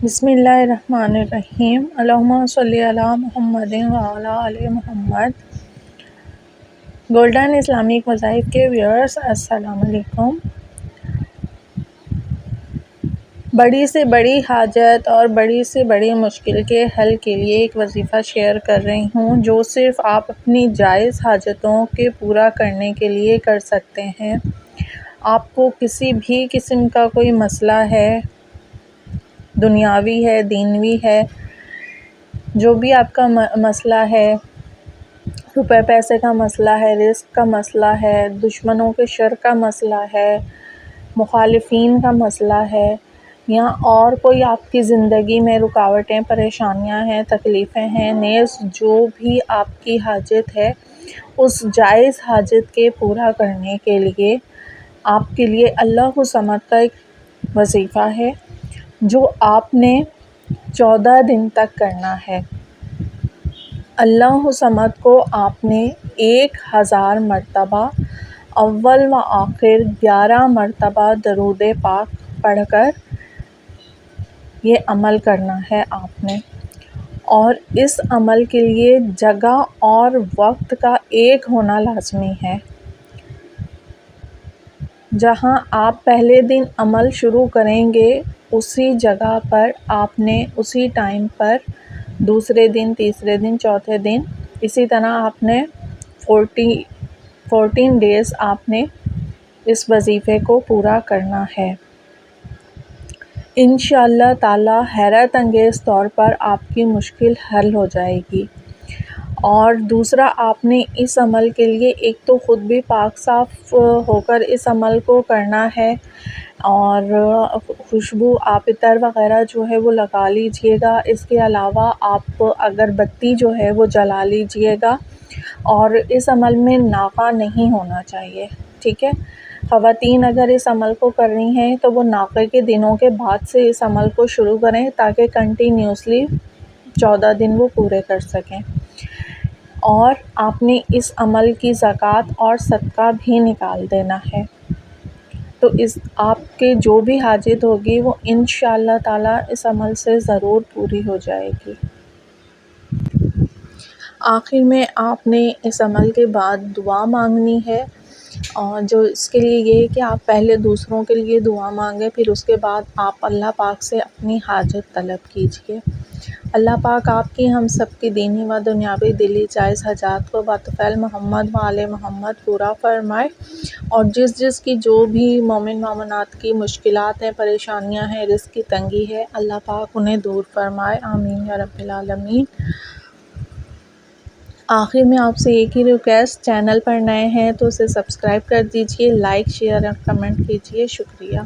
بسم اللہ الرحمن الرحیم، اللہم صلی علی محمد وعلی آل محمد۔ گولڈن اسلامک مذاہب کے ویورز، السلام علیکم۔ بڑی سے بڑی حاجت اور بڑی سے بڑی مشکل کے حل کے لیے ایک وظیفہ شیئر کر رہی ہوں، جو صرف آپ اپنی جائز حاجتوں کے پورا کرنے کے لیے کر سکتے ہیں۔ آپ کو کسی بھی قسم کا کوئی مسئلہ ہے، دنیاوی ہے، دینوی ہے، جو بھی آپ کا مسئلہ ہے، روپے پیسے کا مسئلہ ہے، رزق کا مسئلہ ہے، دشمنوں کے شر کا مسئلہ ہے، مخالفین کا مسئلہ ہے، یا اور کوئی آپ کی زندگی میں رکاوٹیں، پریشانیاں ہیں، تکلیفیں ہیں، نیز جو بھی آپ کی حاجت ہے، اس جائز حاجت کے پورا کرنے کے لیے آپ کے لیے اللہ الصمد کا ایک وظیفہ ہے، جو آپ نے 14 دن تک کرنا ہے۔ اللہ الصمد کو آپ نے 1000 مرتبہ اول و آخر 11 مرتبہ درود پاک پڑھ کر یہ عمل کرنا ہے آپ نے، اور اس عمل کے لیے جگہ اور وقت کا ایک ہونا لازمی ہے۔ جہاں آپ پہلے دن عمل شروع کریں گے، اسی جگہ پر آپ نے اسی ٹائم پر دوسرے دن، تیسرے دن، چوتھے دن، اسی طرح آپ نے 14 ڈیز آپ نے اس وظیفے کو پورا کرنا ہے۔ انشاءاللہ تعالی حیرت انگیز طور پر آپ کی مشکل حل ہو جائے گی۔ اور دوسرا، آپ نے اس عمل کے لیے ایک تو خود بھی پاک صاف ہو کر اس عمل کو کرنا ہے، اور خوشبو، آپ عطر وغیرہ جو ہے وہ لگا لیجئے گا۔ اس کے علاوہ آپ اگربتی جو ہے وہ جلا لیجئے گا، اور اس عمل میں ناغہ نہیں ہونا چاہیے، ٹھیک ہے؟ خواتین اگر اس عمل کو کر رہی ہیں تو وہ ناغے کے دنوں کے بعد سے اس عمل کو شروع کریں، تاکہ کنٹینیوسلی 14 دن وہ پورے کر سکیں۔ اور آپ نے اس عمل کی زکوٰۃ اور صدقہ بھی نکال دینا ہے، تو اس آپ کے جو بھی حاجت ہوگی وہ انشاءاللہ تعالی اس عمل سے ضرور پوری ہو جائے گی۔ آخر میں آپ نے اس عمل کے بعد دعا مانگنی ہے، اور جو اس کے لیے یہ ہے کہ آپ پہلے دوسروں کے لیے دعا مانگیں، پھر اس کے بعد آپ اللہ پاک سے اپنی حاجت طلب کیجیے۔ اللہ پاک آپ کی، ہم سب کی دینی و دنیاوی دلی جائز حاجات کو بطفیل محمد و آل محمد پورا فرمائے، اور جس کی جو بھی مومن مومنات کی مشکلات ہیں، پریشانیاں ہیں، رزق کی تنگی ہے، اللہ پاک انہیں دور فرمائے، آمین یا رب العالمین۔ آخر میں آپ سے ایک ہی ریکویسٹ، چینل پر نئے ہیں تو اسے سبسکرائب کر دیجئے، لائک، شیئر اور کمنٹ کیجئے، شکریہ۔